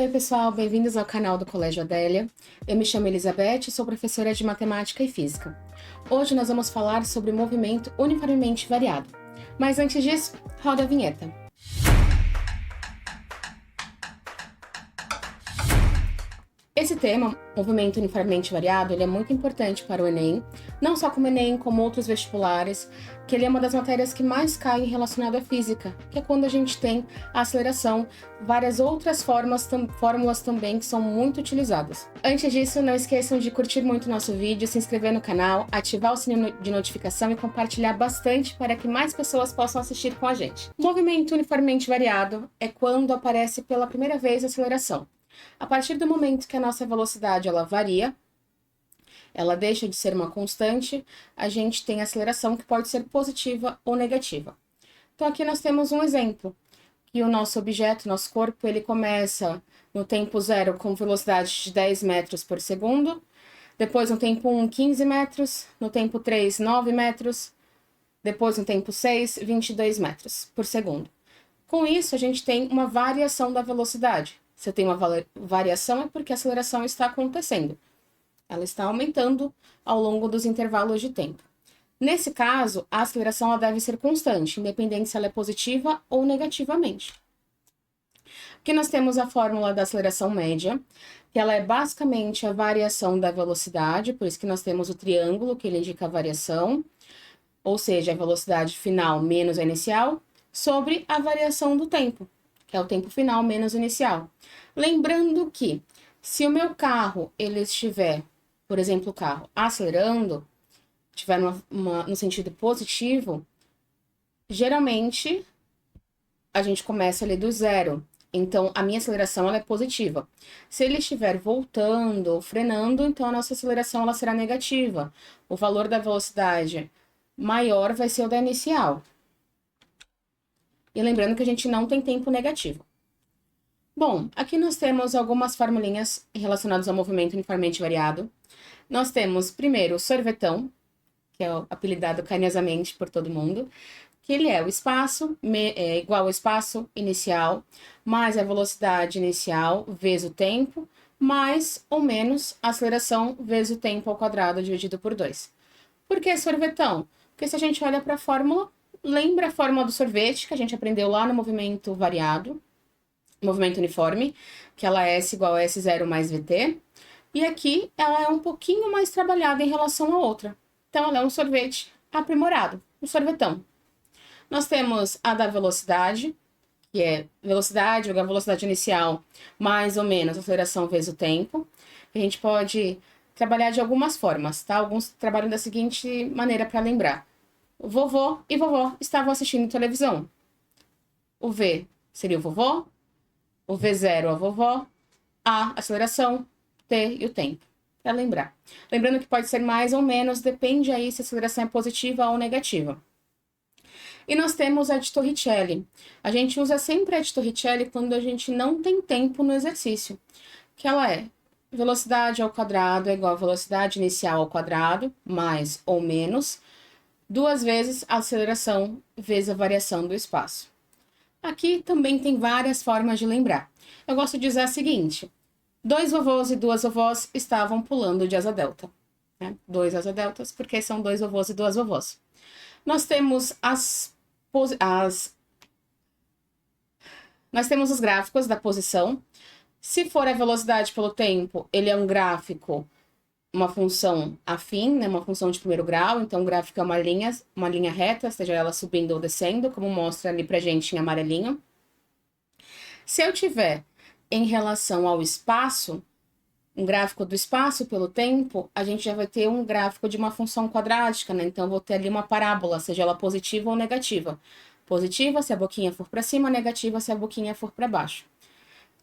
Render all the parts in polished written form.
Oi, pessoal, bem-vindos ao canal do Colégio Adélia. Eu me chamo Elizabeth e sou professora de Matemática e Física. Hoje nós vamos falar sobre movimento uniformemente variado. Mas antes disso, roda a vinheta. Esse tema, movimento uniformemente variado, ele é muito importante para o Enem, não só como o Enem, como outros vestibulares, que ele é uma das matérias que mais cai relacionada à física, que é quando a gente tem a aceleração, várias outras fórmulas também que são muito utilizadas. Antes disso, não esqueçam de curtir muito o nosso vídeo, se inscrever no canal, ativar o sininho de notificação e compartilhar bastante para que mais pessoas possam assistir com a gente. O movimento uniformemente variado é quando aparece pela primeira vez a aceleração. A partir do momento que a nossa velocidade ela varia, ela deixa de ser uma constante, a gente tem aceleração que pode ser positiva ou negativa. Então aqui nós temos um exemplo, que o nosso objeto, nosso corpo, ele começa no tempo 0 com velocidade de 10 metros por segundo, depois no tempo 1, 15 metros, no tempo 3, 9 metros, depois no tempo 6, 22 metros por segundo. Com isso, a gente tem uma variação da velocidade. Se eu tenho uma variação, é porque a aceleração está acontecendo. Ela está aumentando ao longo dos intervalos de tempo. Nesse caso, a aceleração ela deve ser constante, independente se ela é positiva ou negativamente. Aqui nós temos a fórmula da aceleração média, que ela é basicamente a variação da velocidade, por isso que nós temos o triângulo, que ele indica a variação, ou seja, a velocidade final menos a inicial, sobre a variação do tempo, que é o tempo final menos o inicial. Lembrando que, se o meu carro ele estiver, por exemplo, o carro acelerando, estiver no sentido positivo, geralmente a gente começa ali do zero. Então, a minha aceleração ela é positiva. Se ele estiver voltando ou frenando, então a nossa aceleração ela será negativa. O valor da velocidade maior vai ser o da inicial. E lembrando que a gente não tem tempo negativo. Bom, aqui nós temos algumas formulinhas relacionadas ao movimento uniformemente variado. Nós temos, primeiro, o sorvetão, que é apelidado carinhosamente por todo mundo, que ele é o espaço igual ao espaço inicial, mais a velocidade inicial vezes o tempo, mais ou menos a aceleração vezes o tempo ao quadrado dividido por 2. Por que sorvetão? Porque se a gente olha para a fórmula, lembra a fórmula do sorvete, que a gente aprendeu lá no movimento variado, movimento uniforme, que ela é S igual a S0 mais VT. E aqui ela é um pouquinho mais trabalhada em relação à outra. Então, ela é um sorvete aprimorado, um sorvetão. Nós temos a da velocidade, que é velocidade, ou a velocidade inicial, mais ou menos a aceleração vezes o tempo. A gente pode trabalhar de algumas formas, tá? Alguns trabalham da seguinte maneira para lembrar. O vovô e vovó estavam assistindo televisão. O V seria o vovô, o V0 a vovó, a aceleração, T e o tempo, para lembrar. Lembrando que pode ser mais ou menos, depende aí se a aceleração é positiva ou negativa. E nós temos a de Torricelli. A gente usa sempre a de Torricelli quando a gente não tem tempo no exercício, que ela é velocidade ao quadrado é igual a velocidade inicial ao quadrado, mais ou menos, 2 vezes a aceleração vezes a variação do espaço. Aqui também tem várias formas de lembrar. Eu gosto de dizer a seguinte: 2 vovôs e 2 vovós estavam pulando de asa delta. 2 asa deltas, porque são 2 vovôs e 2 vovós. Nós temos nós temos os gráficos da posição. Se for a velocidade pelo tempo, ele é um gráfico, uma função afim, né, uma função de primeiro grau, então o gráfico é uma linha reta, seja ela subindo ou descendo, como mostra ali pra gente em amarelinho. Se eu tiver em relação ao espaço, um gráfico do espaço pelo tempo, a gente já vai ter um gráfico de uma função quadrática, né? Então, eu vou ter ali uma parábola, seja ela positiva ou negativa. Positiva se a boquinha for para cima, negativa se a boquinha for para baixo.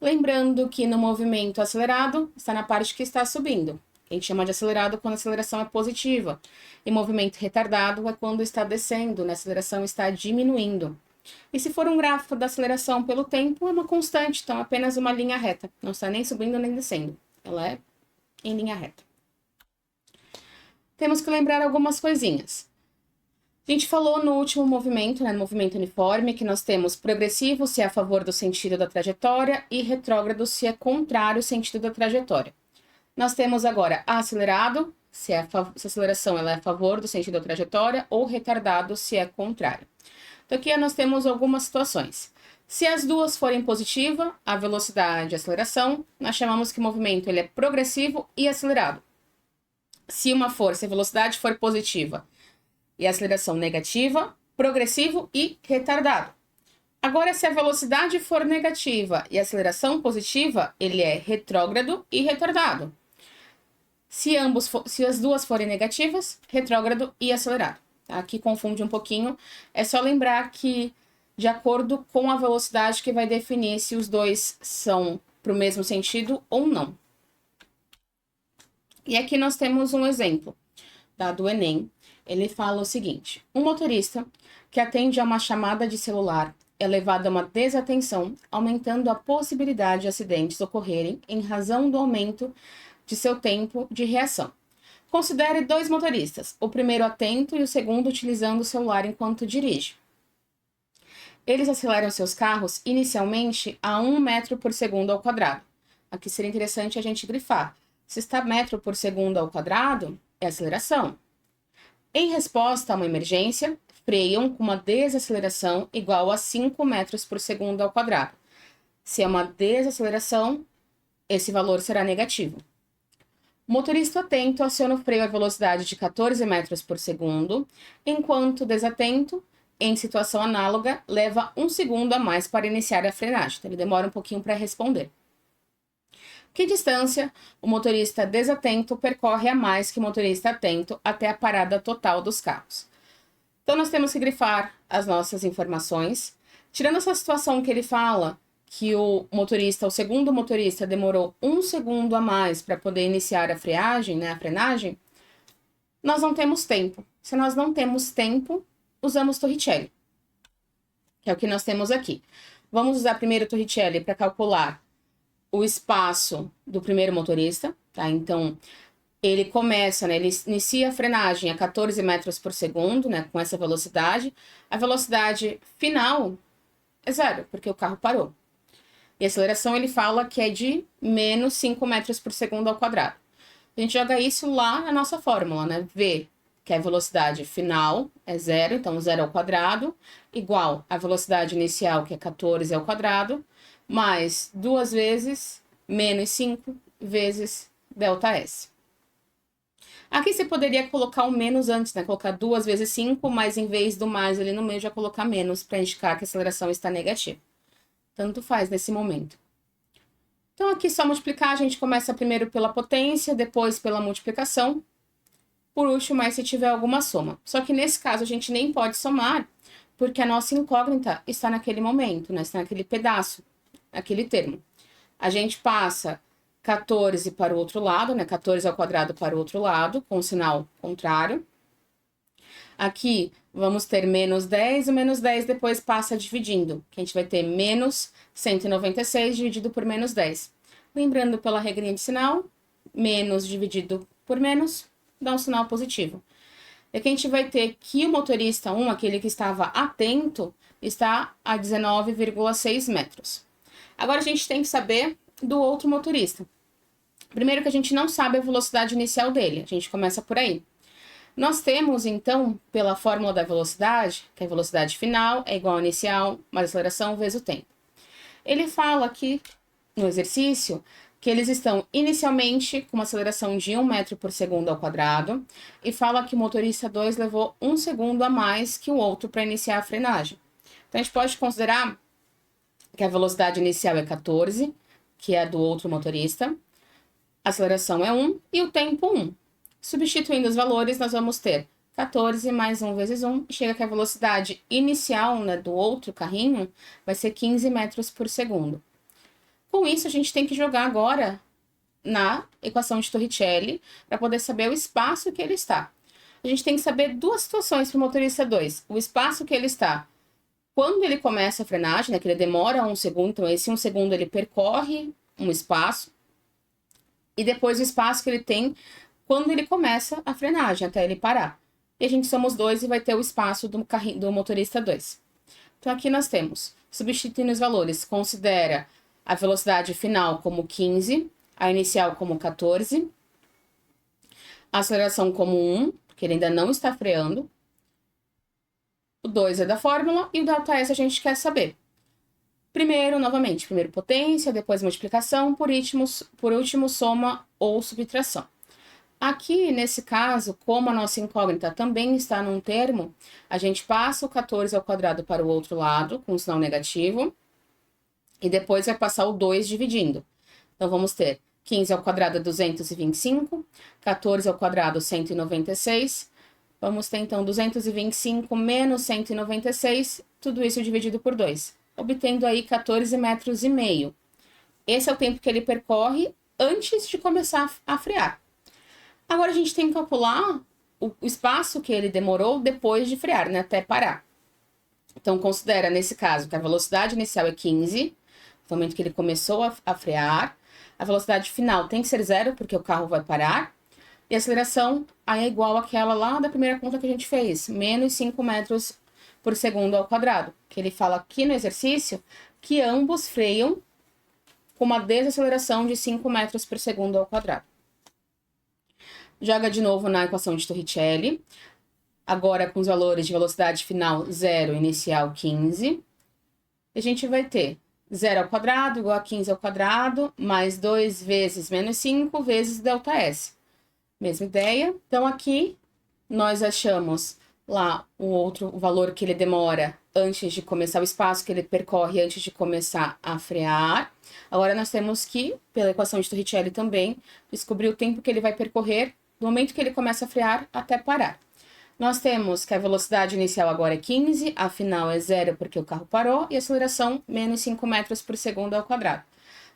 Lembrando que no movimento acelerado, está na parte que está subindo. A gente chama de acelerado quando a aceleração é positiva. E movimento retardado é quando está descendo, né? A aceleração está diminuindo. E se for um gráfico da aceleração pelo tempo, é uma constante, então é apenas uma linha reta. Não está nem subindo nem descendo. Ela é em linha reta. Temos que lembrar algumas coisinhas. A gente falou no último movimento, né, no movimento uniforme, que nós temos progressivo se é a favor do sentido da trajetória e retrógrado se é contrário ao sentido da trajetória. Nós temos agora acelerado, se a aceleração ela é a favor do sentido da trajetória, ou retardado, se é contrário. Então aqui nós temos algumas situações. Se as duas forem positivas, a velocidade e a aceleração, nós chamamos que o movimento ele é progressivo e acelerado. Se a velocidade for positiva e a aceleração negativa, progressivo e retardado. Agora, se a velocidade for negativa e a aceleração positiva, ele é retrógrado e retardado. Se as duas forem negativas, retrógrado e acelerado. Aqui confunde um pouquinho. É só lembrar que, de acordo com a velocidade, que vai definir se os dois são para o mesmo sentido ou não. E aqui nós temos um exemplo do Enem. Ele fala o seguinte: um motorista que atende a uma chamada de celular é levado a uma desatenção, aumentando a possibilidade de acidentes ocorrerem em razão do aumento de seu tempo de reação. Considere dois motoristas, o primeiro atento e o segundo utilizando o celular enquanto dirige. Eles aceleram seus carros inicialmente a 1 metro por segundo ao quadrado. Aqui seria interessante a gente grifar. Se está metro por segundo ao quadrado, é aceleração. Em resposta a uma emergência, freiam com uma desaceleração igual a 5 metros por segundo ao quadrado. Se é uma desaceleração, esse valor será negativo. O motorista atento aciona o freio a velocidade de 14 metros por segundo, enquanto o desatento, em situação análoga, leva 1 segundo a mais para iniciar a frenagem. Então, ele demora um pouquinho para responder. Que distância o motorista desatento percorre a mais que o motorista atento até a parada total dos carros? Então, nós temos que grifar as nossas informações. Tirando essa situação que ele fala que o segundo motorista, demorou 1 segundo a mais para poder iniciar a frenagem, nós não temos tempo. Se nós não temos tempo, usamos Torricelli, que é o que nós temos aqui. Vamos usar primeiro o Torricelli para calcular o espaço do primeiro motorista, tá? Então, ele começa, né? Ele inicia a frenagem a 14 metros por segundo, né? Com essa velocidade. A velocidade final é zero, porque o carro parou. E a aceleração, ele fala que é de menos 5 metros por segundo ao quadrado. A gente joga isso lá na nossa fórmula, né? V, que é a velocidade final, é zero, então zero ao quadrado, igual a velocidade inicial, que é 14 ao quadrado, mais 2 vezes menos 5 vezes ΔS. Aqui você poderia colocar o menos antes, né? Colocar 2 vezes 5, mas em vez do mais ali no meio, já colocar menos para indicar que a aceleração está negativa. Tanto faz nesse momento. Então, aqui só multiplicar, a gente começa primeiro pela potência, depois pela multiplicação. Por último, mais se tiver alguma soma. Só que nesse caso, a gente nem pode somar, porque a nossa incógnita está naquele momento, né? Está naquele pedaço, aquele termo. A gente passa 14 para o outro lado, né? 14 ao quadrado para o outro lado, com o sinal contrário. Aqui, vamos ter menos 10, o menos 10 depois passa dividindo, que a gente vai ter menos 196 dividido por menos 10. Lembrando pela regrinha de sinal, menos dividido por menos, dá um sinal positivo. E aqui a gente vai ter que o motorista 1, aquele que estava atento, está a 19,6 metros. Agora a gente tem que saber do outro motorista. Primeiro que a gente não sabe a velocidade inicial dele, a gente começa por aí. Nós temos, então, pela fórmula da velocidade, que a velocidade final é igual ao inicial, mais aceleração vezes o tempo. Ele fala aqui, no exercício, que eles estão inicialmente com uma aceleração de 1 metro por segundo ao quadrado, e fala que o motorista 2 levou 1 segundo a mais que o outro para iniciar a frenagem. Então, a gente pode considerar que a velocidade inicial é 14, que é a do outro motorista, a aceleração é 1 e o tempo 1. Substituindo os valores, nós vamos ter 14 mais 1 vezes 1, e chega que a velocidade inicial, né, do outro carrinho vai ser 15 metros por segundo. Com isso, a gente tem que jogar agora na equação de Torricelli para poder saber o espaço que ele está. A gente tem que saber duas situações para o motorista 2. O espaço que ele está quando ele começa a frenagem, né, que ele demora 1 segundo, então esse 1 segundo ele percorre um espaço, e depois o espaço que ele tem quando ele começa a frenagem, até ele parar. e a gente soma os dois e vai ter o espaço do motorista 2. Então, aqui nós temos, substituindo os valores, considera a velocidade final como 15, a inicial como 14, a aceleração como 1, porque ele ainda não está freando. O 2 é da fórmula e o ΔS a gente quer saber. Primeiro, novamente, primeiro potência, depois multiplicação, por último soma ou subtração. Aqui, nesse caso, como a nossa incógnita também está num termo, a gente passa o 14 ao quadrado para o outro lado, com o sinal negativo, e depois vai passar o 2 dividindo. Então, vamos ter 15 ao quadrado é 225, 14 ao quadrado 196, vamos ter então 225 menos 196, tudo isso dividido por 2, obtendo aí 14,5 metros. Esse é o tempo que ele percorre antes de começar a frear. Agora, a gente tem que calcular o espaço que ele demorou depois de frear, né, até parar. Então, considera, nesse caso, que a velocidade inicial é 15, no momento que ele começou a frear. A velocidade final tem que ser 0, porque o carro vai parar. E a aceleração aí é igual àquela lá da primeira conta que a gente fez, menos 5 metros por segundo ao quadrado. Que ele fala aqui no exercício que ambos freiam com uma desaceleração de 5 metros por segundo ao quadrado. Joga de novo na equação de Torricelli, agora com os valores de velocidade final 0, inicial 15. A gente vai ter 0 ao quadrado igual a 15 ao quadrado, mais 2 vezes menos 5 vezes ΔS. Mesma ideia. Então, aqui, nós achamos lá o valor que ele demora antes de começar, o espaço que ele percorre antes de começar a frear. Agora, nós temos que, pela equação de Torricelli também, descobrir o tempo que ele vai percorrer do momento que ele começa a frear até parar. Nós temos que a velocidade inicial agora é 15, a final é 0 porque o carro parou, e a aceleração menos 5 metros por segundo ao quadrado.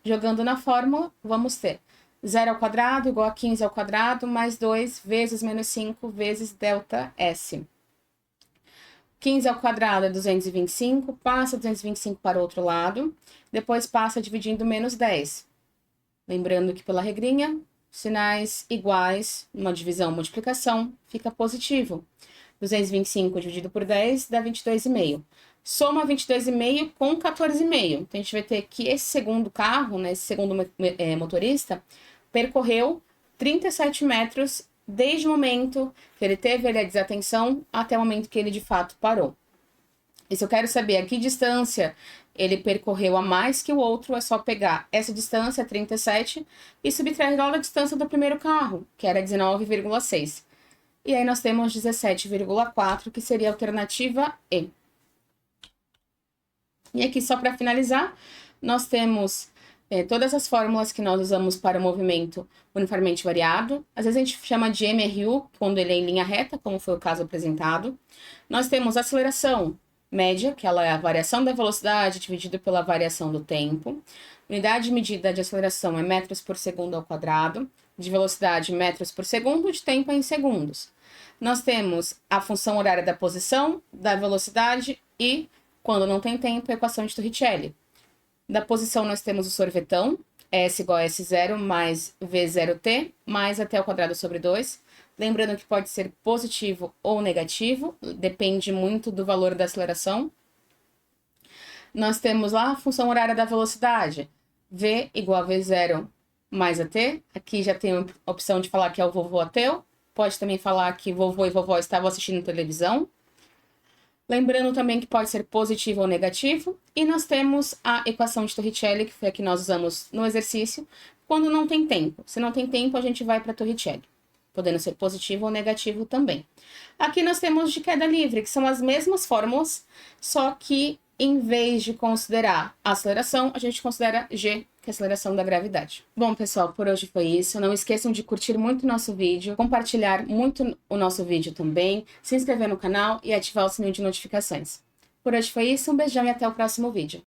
Jogando na fórmula, vamos ter 0 ao quadrado igual a 15 ao quadrado, mais 2 vezes menos 5 vezes ΔS. 15 ao quadrado é 225, passa 225 para o outro lado, depois passa dividindo menos 10. Lembrando que pela regrinha, sinais iguais, uma divisão, multiplicação, fica positivo. 225 dividido por 10 dá 22,5. Soma 22,5 com 14,5. Então, a gente vai ter que esse segundo carro, né, esse segundo motorista, percorreu 37 metros desde o momento que ele teve a desatenção até o momento que ele de fato parou. E se eu quero saber a que distância ele percorreu a mais que o outro, é só pegar essa distância, 37, e subtrair da distância do primeiro carro, que era 19,6. E aí nós temos 17,4, que seria a alternativa E. E aqui, só para finalizar, nós temos todas as fórmulas que nós usamos para o movimento uniformemente variado. Às vezes a gente chama de MRU, quando ele é em linha reta, como foi o caso apresentado. Nós temos aceleração média, que ela é a variação da velocidade dividida pela variação do tempo. Unidade de medida de aceleração é metros por segundo ao quadrado, de velocidade metros por segundo, de tempo em segundos. Nós temos a função horária da posição, da velocidade e, quando não tem tempo, a equação de Torricelli. Da posição nós temos o sorvetão, S igual a S0 mais V0t, mais até ao quadrado sobre 2. Lembrando que pode ser positivo ou negativo, depende muito do valor da aceleração. Nós temos lá a função horária da velocidade, V igual a V0 mais AT. Aqui já tem a opção de falar que é o vovô ateu. Pode também falar que vovô e vovó estavam assistindo televisão. Lembrando também que pode ser positivo ou negativo. E nós temos a equação de Torricelli, que foi a que nós usamos no exercício, quando não tem tempo. Se não tem tempo, a gente vai para Torricelli, podendo ser positivo ou negativo também. Aqui nós temos de queda livre, que são as mesmas fórmulas, só que em vez de considerar a aceleração, a gente considera G, que é a aceleração da gravidade. Bom, pessoal, por hoje foi isso. Não esqueçam de curtir muito o nosso vídeo, compartilhar muito o nosso vídeo também, se inscrever no canal e ativar o sininho de notificações. Por hoje foi isso, um beijão e até o próximo vídeo.